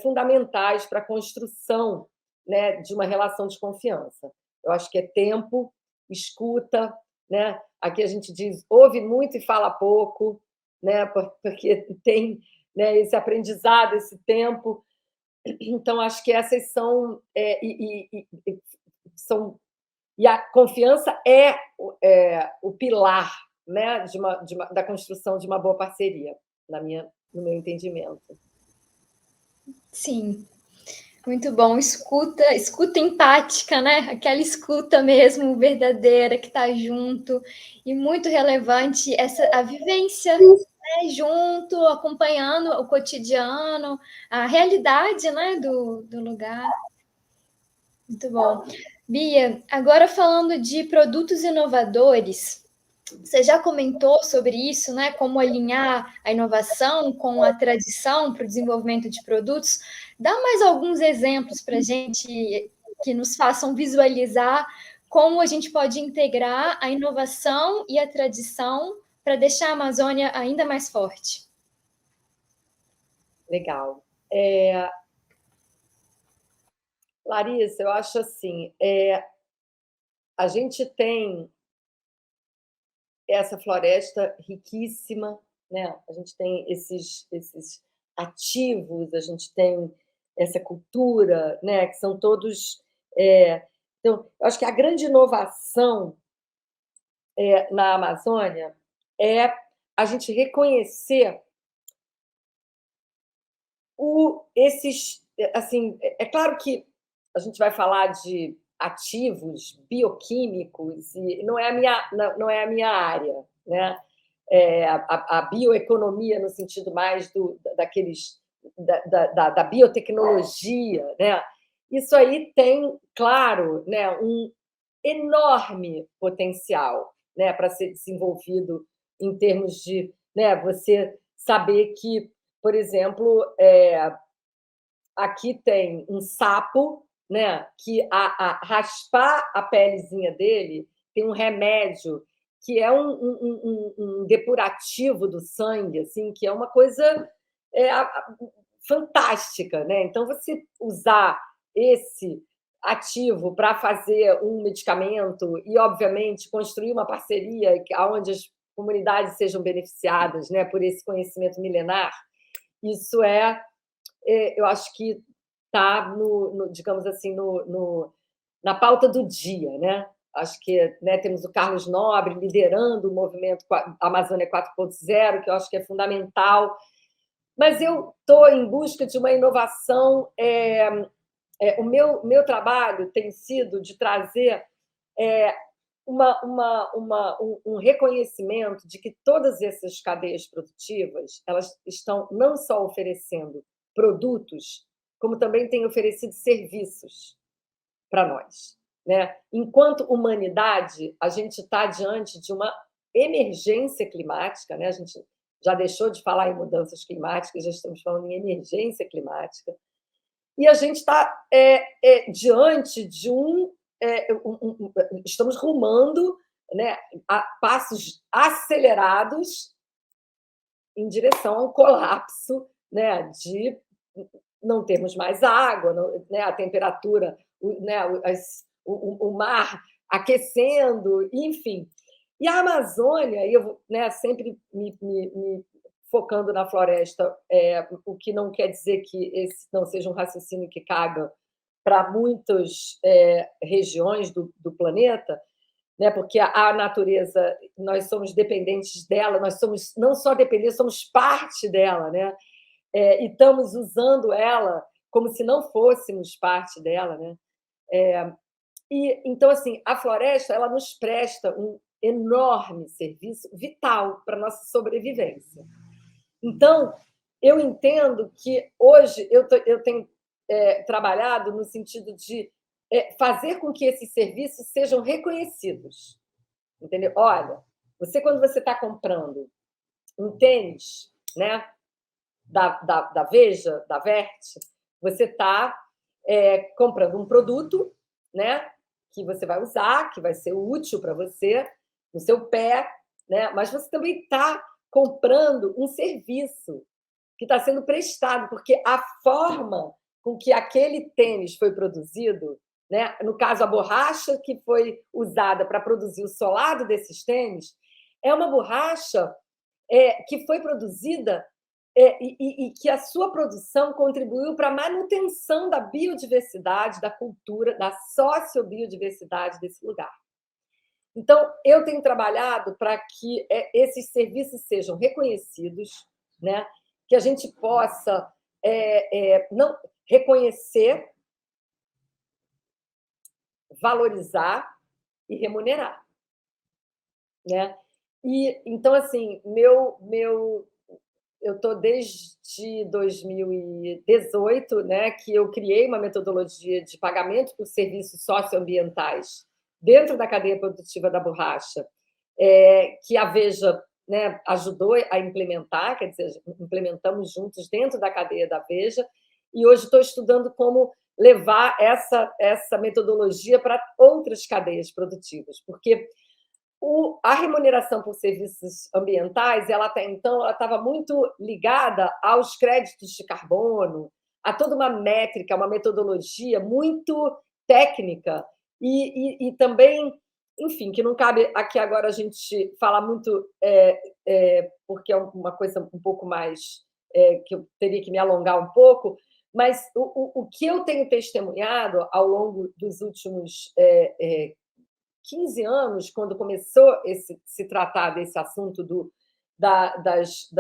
fundamentais para a construção, né, de uma relação de confiança. Eu acho que é tempo, escuta, né? Aqui a gente diz ouve muito e fala pouco, né? Porque tem, né, esse aprendizado, esse tempo. Então acho que essas e a confiança é o pilar, né, da construção de uma boa parceria, no meu entendimento. Sim, muito bom. Escuta empática, né? Aquela escuta mesmo verdadeira que está junto e muito relevante a vivência, né? Junto, acompanhando o cotidiano, a realidade, né? Do lugar. Muito bom. Bia, agora falando de produtos inovadores, você já comentou sobre isso, né? Como alinhar a inovação com a tradição para o desenvolvimento de produtos. Dá mais alguns exemplos para a gente que nos façam visualizar como a gente pode integrar a inovação e a tradição para deixar a Amazônia ainda mais forte. Legal. Larissa, eu acho assim, a gente tem essa floresta riquíssima, né? A gente tem esses ativos, a gente tem essa cultura, né? Que são todos. Então, eu acho que a grande inovação na Amazônia é a gente reconhecer esses. Assim, é claro que a gente vai falar de ativos bioquímicos e não é a minha área, né? A bioeconomia no sentido mais da biotecnologia, né? Isso aí tem, claro, né, um enorme potencial, né, para ser desenvolvido em termos de, né, você saber que, por exemplo, aqui tem um sapo, né, que a raspar a pelezinha dele tem um remédio que é um depurativo do sangue, assim, que é uma coisa fantástica, né? Então, você usar esse ativo para fazer um medicamento e, obviamente, construir uma parceria onde as comunidades sejam beneficiadas, né, por esse conhecimento milenar, isso eu acho que está digamos assim, na pauta do dia, né? Acho que, né, temos o Carlos Nobre liderando o movimento Amazônia 4.0, que eu acho que é fundamental. Mas eu estou em busca de uma inovação. O meu trabalho tem sido de trazer um reconhecimento de que todas essas cadeias produtivas elas estão não só oferecendo produtos, como também têm oferecido serviços para nós, né? Enquanto humanidade, a gente está diante de uma emergência climática, né? A gente já deixou de falar em mudanças climáticas, já estamos falando em emergência climática, e a gente está diante de estamos rumando, né, a passos acelerados em direção ao colapso, né, de não termos mais água, né, a temperatura, né, o mar aquecendo, enfim. E a Amazônia, eu, né, sempre me focando na floresta, o que não quer dizer que esse não seja um raciocínio que caga para muitas regiões do planeta, né? Porque a natureza, nós somos dependentes dela, nós somos não só dependentes, somos parte dela, né? E estamos usando ela como se não fôssemos parte dela, né? E então, assim, a floresta ela nos presta um enorme serviço vital para a nossa sobrevivência. Então, eu entendo que hoje eu tenho trabalhado no sentido de fazer com que esses serviços sejam reconhecidos. Entendeu? Olha, quando você está comprando um tênis, né, da Veja, da Vert, você está comprando um produto, né, que você vai usar, que vai ser útil para você, no seu pé, né, mas você também está comprando um serviço que está sendo prestado, porque a forma com que aquele tênis foi produzido, né, no caso, a borracha que foi usada para produzir o solado desses tênis, é uma borracha que foi produzida e que a sua produção contribuiu para a manutenção da biodiversidade, da cultura, da sociobiodiversidade desse lugar. Então, eu tenho trabalhado para que esses serviços sejam reconhecidos, né? Que a gente possa não reconhecer, valorizar e remunerar, né? E então, assim, eu estou desde 2018, né, que eu criei uma metodologia de pagamento por serviços socioambientais dentro da cadeia produtiva da borracha, que a Veja, né, ajudou a implementar, quer dizer, implementamos juntos dentro da cadeia da Veja, e hoje estou estudando como levar essa metodologia para outras cadeias produtivas, porque a remuneração por serviços ambientais, ela até então, ela estava muito ligada aos créditos de carbono, a toda uma métrica, uma metodologia muito técnica e também, enfim, que não cabe aqui agora a gente falar muito, porque é uma coisa um pouco mais que eu teria que me alongar um pouco, mas o que eu tenho testemunhado ao longo dos últimos 15 anos, quando começou se tratar desse assunto das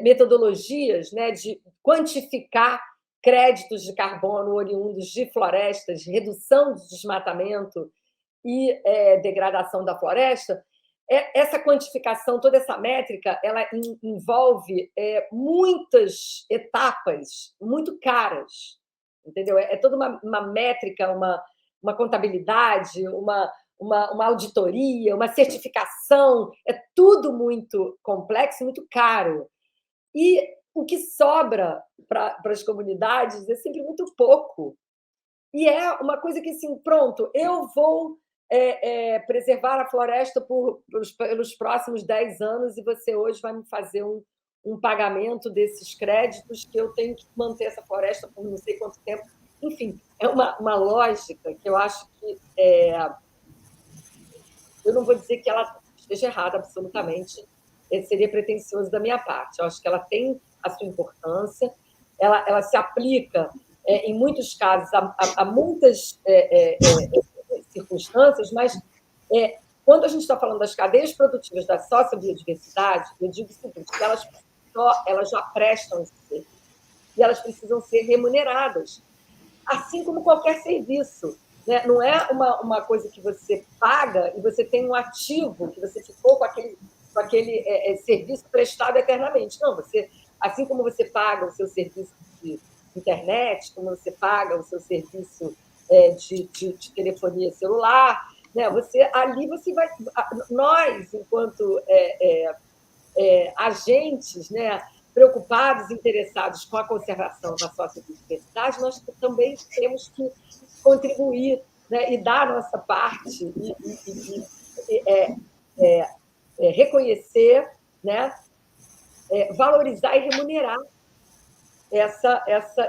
metodologias, né, de quantificar créditos de carbono oriundos de florestas, redução de desmatamento e degradação da floresta, essa quantificação, toda essa métrica, ela envolve muitas etapas muito caras, entendeu? É toda uma métrica, uma contabilidade, uma auditoria, uma certificação, é tudo muito complexo, muito caro. E o que sobra para as comunidades é sempre muito pouco. E é uma coisa que, assim, pronto, eu vou preservar a floresta pelos próximos 10 anos e você hoje vai me fazer um pagamento desses créditos que eu tenho que manter essa floresta por não sei quanto tempo. Enfim, é uma lógica que eu acho que eu não vou dizer que ela esteja errada absolutamente, seria pretensioso da minha parte. Eu acho que ela tem a sua importância, ela se aplica, em muitos casos, a muitas circunstâncias, mas quando a gente está falando das cadeias produtivas da sociobiodiversidade, eu digo o seguinte, que elas já prestam esse serviço e elas precisam ser remuneradas, assim como qualquer serviço. Né? Não é uma coisa que você paga e você tem um ativo, que você ficou com aquele serviço prestado eternamente. Não, assim como você paga o seu serviço de internet, como você paga o seu serviço de telefonia celular, né? Ali você vai... Nós, enquanto agentes, né, preocupados, interessados com a conservação da sociobiodiversidade, nós também temos que contribuir, né, e dar a nossa parte e reconhecer, né, valorizar e remunerar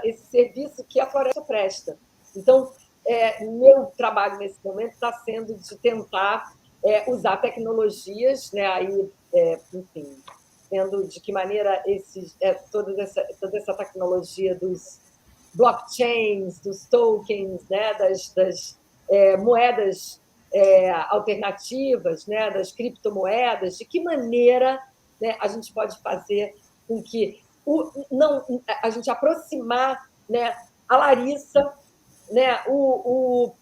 esse serviço que a floresta presta. Então, meu trabalho nesse momento está sendo de tentar usar tecnologias, né, aí, enfim, vendo de que maneira toda essa tecnologia dos blockchains, dos tokens, né, das moedas alternativas, né, das criptomoedas, de que maneira, né, a gente pode fazer com que a gente aproximar, né, a Larissa, né, o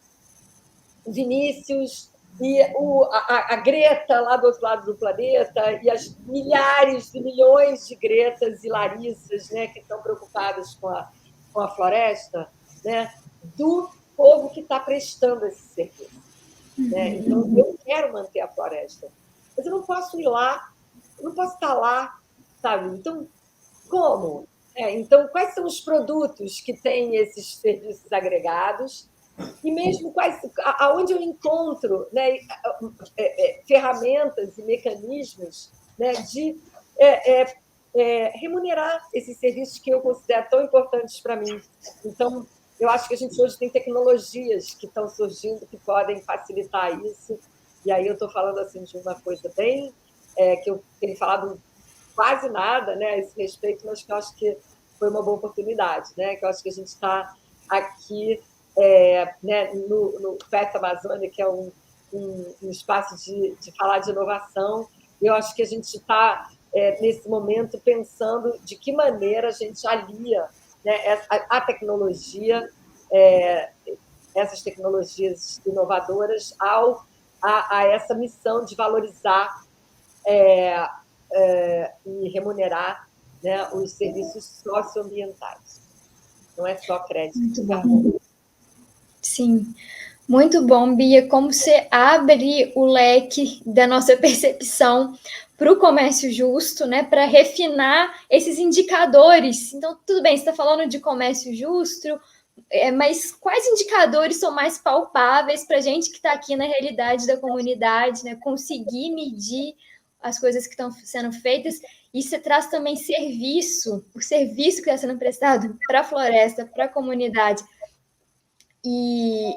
Vinícius e a Greta lá do outro lado do planeta e as milhares e milhões de Gretas e Larissas, né, que estão preocupadas com a floresta, né, do povo que está prestando esse serviço. Né? Então, eu quero manter a floresta, mas eu não posso ir lá, eu não posso estar lá, sabe? Então, como? Então, quais são os produtos que têm esses serviços agregados? E mesmo aonde eu encontro, né, ferramentas e mecanismos, né, de remunerar esses serviços que eu considero tão importantes para mim. Então, eu acho que a gente hoje tem tecnologias que estão surgindo que podem facilitar isso. E aí eu estou falando assim de uma coisa bem que eu tenho falado quase nada, né, a esse respeito, mas que eu acho que foi uma boa oportunidade, né? Que eu acho que a gente está aqui né, no PET Amazônia, que é um espaço de falar de inovação. Eu acho que a gente está, nesse momento, pensando de que maneira a gente alia, né, a tecnologia, essas tecnologias inovadoras, a essa missão de valorizar e remunerar, né, os serviços socioambientais. Não é só crédito. Muito bom. Sim, muito bom, Bia. Como você abre o leque da nossa percepção para o comércio justo, né, para refinar esses indicadores. Então, tudo bem, você está falando de comércio justo, mas quais indicadores são mais palpáveis para a gente que está aqui na realidade da comunidade, né, conseguir medir as coisas que estão sendo feitas? E você traz também serviço, o serviço que está sendo prestado para a floresta, para a comunidade. E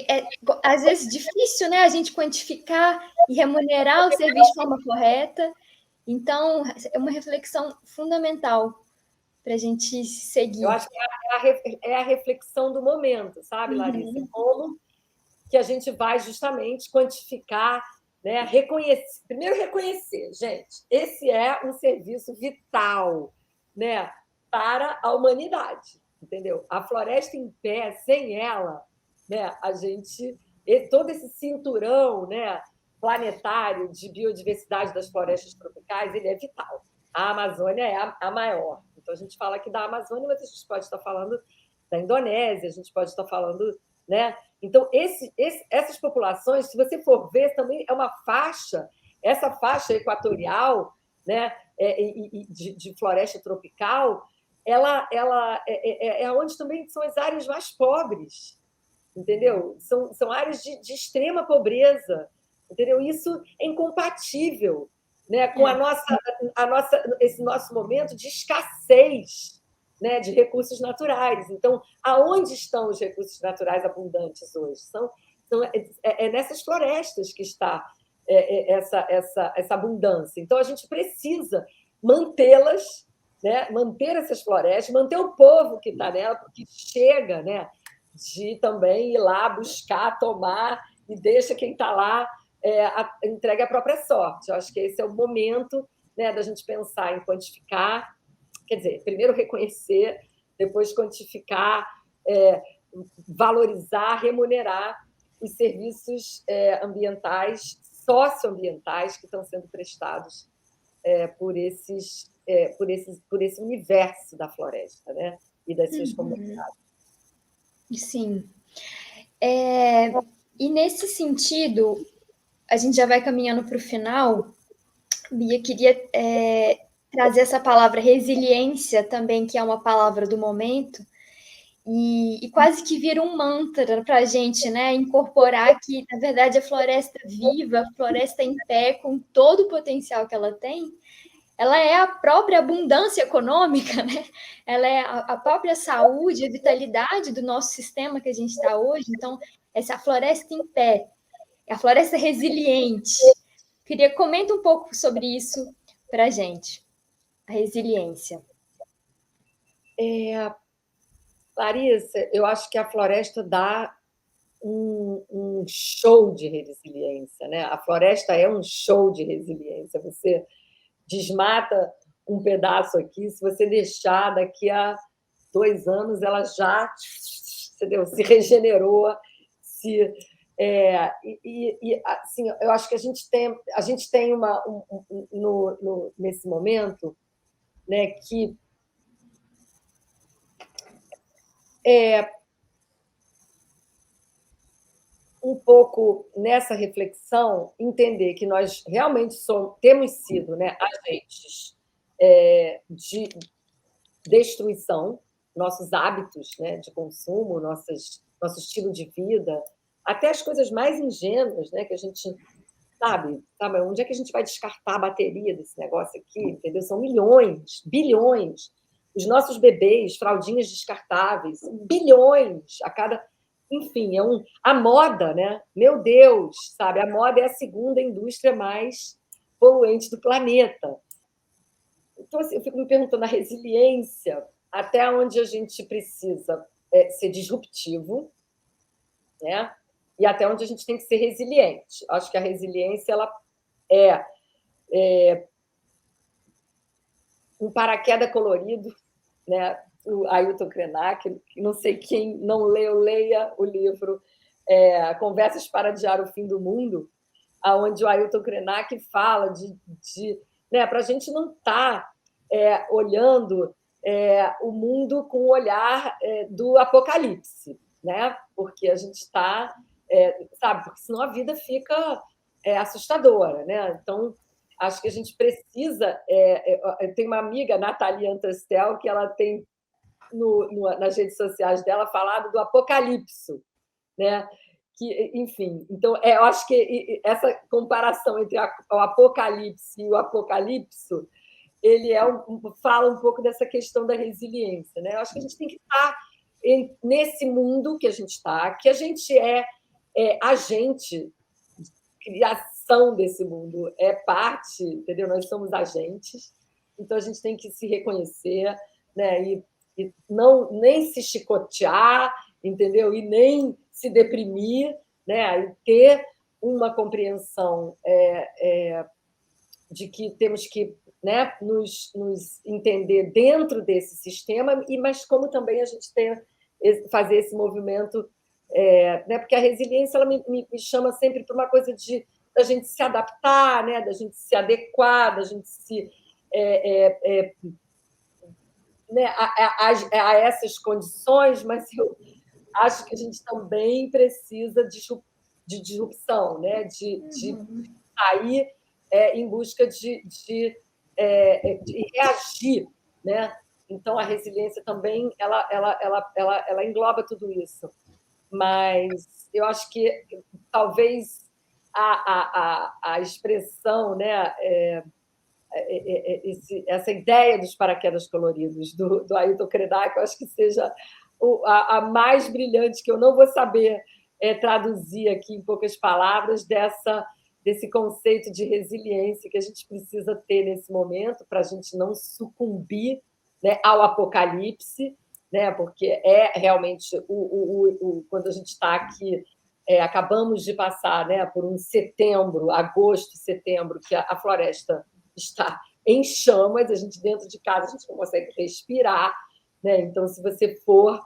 é, às vezes, difícil, né, a gente quantificar e remunerar o serviço de forma correta. Então, é uma reflexão fundamental para a gente seguir. Eu acho que é a reflexão do momento, sabe, Larissa? Como que a gente vai justamente quantificar, né? Reconhecer. Primeiro, reconhecer, gente, esse é um serviço vital, né, para a humanidade, entendeu? A floresta em pé, sem ela, né, a gente... Todo esse cinturão, né, planetário de biodiversidade das florestas tropicais, ele é vital. A Amazônia é a maior. Então, a gente fala aqui da Amazônia, mas a gente pode estar falando da Indonésia, a gente pode estar falando, né? Então, essas populações, se você for ver, também é uma faixa, essa faixa equatorial, né, de floresta tropical, ela é onde também são as áreas mais pobres, entendeu? São áreas de extrema pobreza, entendeu? Isso é incompatível, né, com esse nosso momento de escassez, né, de recursos naturais. Então, aonde estão os recursos naturais abundantes hoje? Nessas florestas que está essa abundância. Então, a gente precisa mantê-las, né, manter essas florestas, manter o povo que está nela, porque chega, né, de também ir lá buscar, tomar, e deixa quem está lá entregue a própria sorte. Eu acho que esse é o momento, né, da gente pensar em quantificar, quer dizer, primeiro reconhecer, depois quantificar, valorizar, remunerar os serviços ambientais, socioambientais que estão sendo prestados por esse universo da floresta, né, e das suas comunidades. Sim. E nesse sentido, a gente já vai caminhando para o final. Bia, queria trazer essa palavra resiliência também, que é uma palavra do momento, e quase que vira um mantra para a gente, né? Incorporar que, na verdade, a floresta viva, a floresta em pé, com todo o potencial que ela tem, ela é a própria abundância econômica, né? Ela é a própria saúde, a vitalidade do nosso sistema que a gente está hoje. Então, essa floresta em pé, a floresta resiliente. Queria comentar um pouco sobre isso para a gente, a resiliência. Larissa, eu acho que a floresta dá um show de resiliência, né? A floresta é um show de resiliência. Você desmata um pedaço aqui, se você deixar, daqui a 2 anos ela já, entendeu? Se regenerou, assim, eu acho que a gente tem nesse momento, né, que um pouco nessa reflexão, entender que nós realmente temos sido, né, agentes de destruição, nossos hábitos, né, de consumo, nosso estilo de vida, até as coisas mais ingênuas, né, que a gente sabe, onde é que a gente vai descartar a bateria desse negócio aqui, entendeu? São milhões, bilhões. Os nossos bebês, fraldinhas descartáveis, bilhões a cada... Enfim, a moda, né? Meu Deus, sabe? A moda é a segunda indústria mais poluente do planeta. Então, assim, eu fico me perguntando a resiliência, até onde a gente precisa ser disruptivo, né? E até onde a gente tem que ser resiliente. Acho que a resiliência ela é um paraquedas colorido, né? O Ailton Krenak, que não sei quem não leu, leia o livro Conversas para Adiar o Fim do Mundo, onde o Ailton Krenak fala né, para a gente não estar olhando o mundo com o olhar do apocalipse, né? Porque a gente está, sabe, porque senão a vida fica assustadora, né? Então, acho que a gente precisa... tem uma amiga, Nathalie Antastel, que ela tem nas redes sociais dela falado do apocalipse, né? Que, enfim, então eu acho que essa comparação entre o apocalipse e o apocalipse, ele fala um pouco dessa questão da resiliência, né? Eu acho que a gente tem que estar nesse mundo que a gente está, que a gente é agente de criação desse mundo, é parte, entendeu? Nós somos agentes, então a gente tem que se reconhecer, né? E nem se chicotear, entendeu? E nem se deprimir, né? E ter uma compreensão de que temos que, né, nos entender dentro desse sistema, mas como também a gente fazer esse movimento, né? Porque a resiliência ela me chama sempre para uma coisa da gente se adaptar, né? Da gente se adequar, da gente se né, a essas condições, mas eu acho que a gente também precisa de disrupção, né? De sair em busca de de reagir, né? Então, a resiliência também ela engloba tudo isso. Mas eu acho que talvez a expressão, né, essa ideia dos paraquedas coloridos do Ailton Krenak, eu acho que seja a mais brilhante, que eu não vou saber traduzir aqui em poucas palavras, desse conceito de resiliência que a gente precisa ter nesse momento para a gente não sucumbir, né, ao apocalipse, né, porque é realmente quando a gente está aqui, acabamos de passar, né, por um setembro, agosto, setembro, que a floresta está em chamas, a gente dentro de casa a gente não consegue respirar, né? Então, se você for,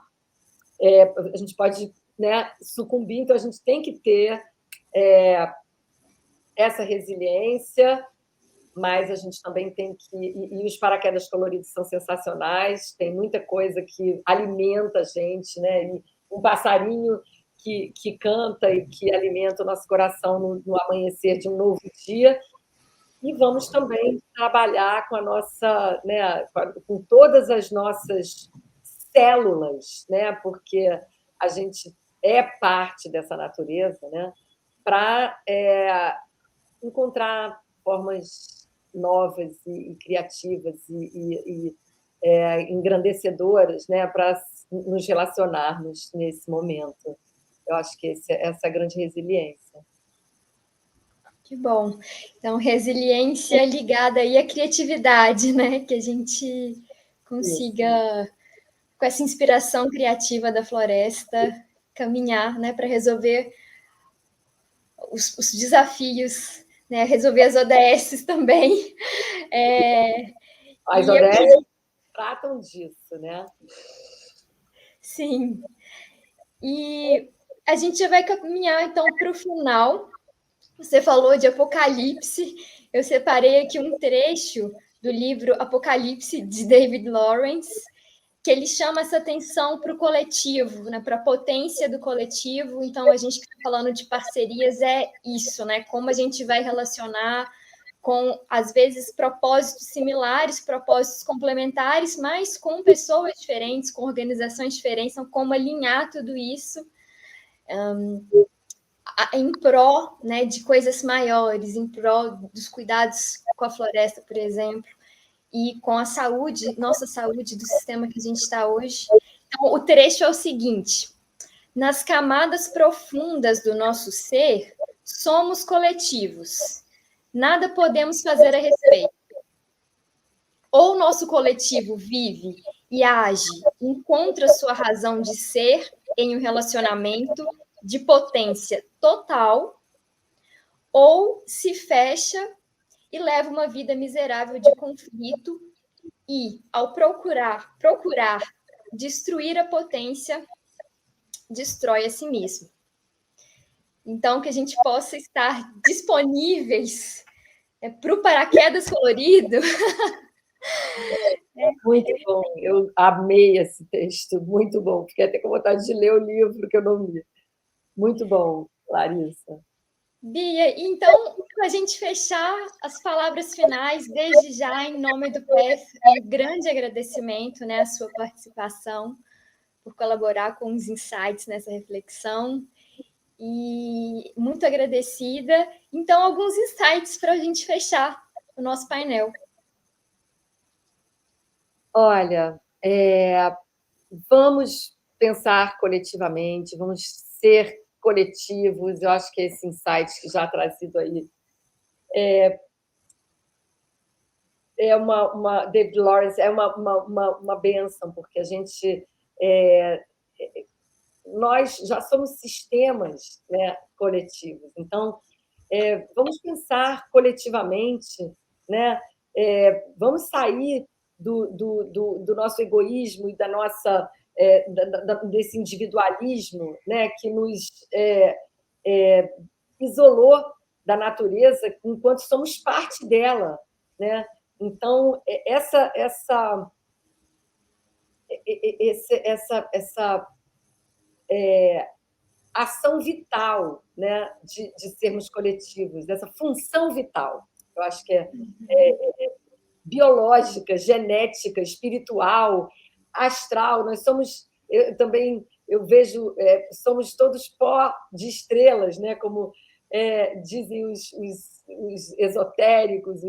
a gente pode, né, sucumbir, então a gente tem que ter essa resiliência, mas a gente também tem que... E os paraquedas coloridos são sensacionais, tem muita coisa que alimenta a gente, né? E um passarinho que canta e que alimenta o nosso coração no amanhecer de um novo dia. E vamos também trabalhar com a nossa, né, com todas as nossas células, né, porque a gente é parte dessa natureza, né, para encontrar formas novas e criativas e engrandecedoras, né, para nos relacionarmos nesse momento. Eu acho que essa é a grande resiliência. Que bom. Então, resiliência ligada aí à criatividade, né? Que a gente consiga, isso, com essa inspiração criativa da floresta, caminhar, né, para resolver os desafios, né? Resolver as ODS também. As ODS tratam disso, né? Sim. E a gente já vai caminhar, então, para o final. Você falou de Apocalipse, eu separei aqui um trecho do livro Apocalipse, de David Lawrence, que ele chama essa atenção para o coletivo, né, para a potência do coletivo. Então, a gente que está falando de parcerias é isso, né? Como a gente vai relacionar com, às vezes, propósitos similares, propósitos complementares, mas com pessoas diferentes, com organizações diferentes, então, como alinhar tudo isso em pró, né, de coisas maiores, em pró dos cuidados com a floresta, por exemplo, e com a saúde, nossa saúde, do sistema que a gente está hoje. Então, o trecho é o seguinte: nas camadas profundas do nosso ser, somos coletivos. Nada podemos fazer a respeito. Ou nosso coletivo vive e age, encontra sua razão de ser em um relacionamento de potência total, ou se fecha e leva uma vida miserável de conflito e, ao procurar destruir a potência, destrói a si mesmo. Então, que a gente possa estar disponíveis para o paraquedas colorido. Muito bom, eu amei esse texto, muito bom. Fiquei até com vontade de ler o livro que eu não li. Muito bom, Larissa. Bia, então, para a gente fechar as palavras finais, desde já, em nome do PEF, um grande agradecimento, né, à sua participação, por colaborar com os insights nessa reflexão, e muito agradecida. Então, alguns insights para a gente fechar o nosso painel. Olha, vamos pensar coletivamente, vamos ser coletivos. Eu acho que esse insight que já trazido aí David Lawrence é uma bênção, porque a gente nós já somos sistemas, né, coletivos. Então, vamos pensar coletivamente, né? Vamos sair do nosso egoísmo e da nossa desse individualismo, né, que nos isolou da natureza, enquanto somos parte dela, né? Então, essa ação vital, né, de sermos coletivos, essa função vital, eu acho que biológica, genética, espiritual, astral. Nós somos, eu vejo, somos todos pó de estrelas, né? Como dizem os esotéricos.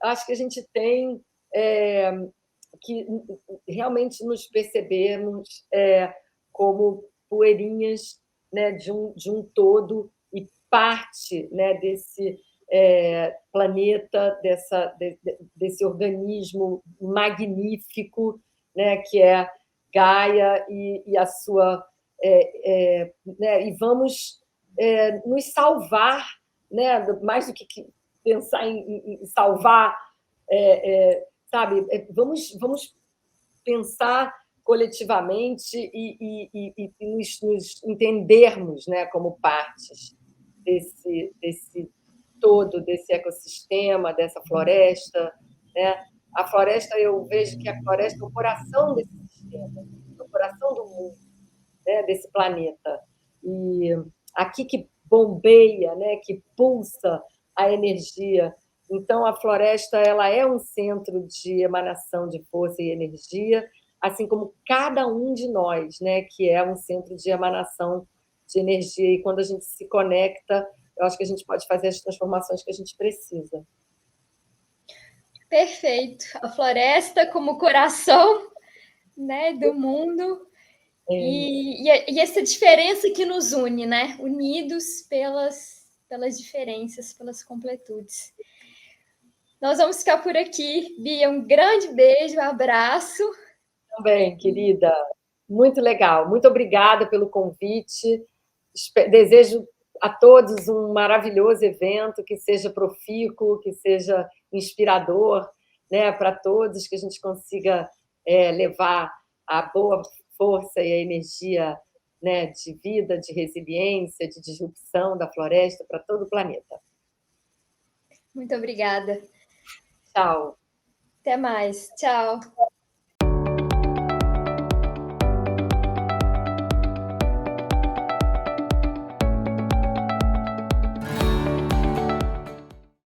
Acho que a gente tem que realmente nos percebermos como poeirinhas, né, de um todo e parte, né, desse planeta, desse organismo magnífico, né, que é Gaia e a sua... né, e vamos nos salvar, né, mais do que pensar em salvar, sabe? Vamos pensar coletivamente e nos entendermos, né, como partes desse todo, desse ecossistema, dessa floresta, né? A floresta, eu vejo que a floresta é o coração desse sistema, é o coração do mundo, né, desse planeta. E aqui que bombeia, né, que pulsa a energia. Então, a floresta ela é um centro de emanação de força e energia, assim como cada um de nós, né, que é um centro de emanação de energia. E quando a gente se conecta, eu acho que a gente pode fazer as transformações que a gente precisa. Perfeito. A floresta como coração, né, do mundo. E essa diferença que nos une, né? Unidos pelas diferenças, pelas completudes. Nós vamos ficar por aqui. Bia, um grande beijo, um abraço. Também, querida. Muito legal. Muito obrigada pelo convite. Desejo a todos um maravilhoso evento, que seja profícuo, que seja inspirador, né, para todos, que a gente consiga levar a boa força e a energia, né, de vida, de resiliência, de disrupção da floresta para todo o planeta. Muito obrigada. Tchau. Até mais. Tchau.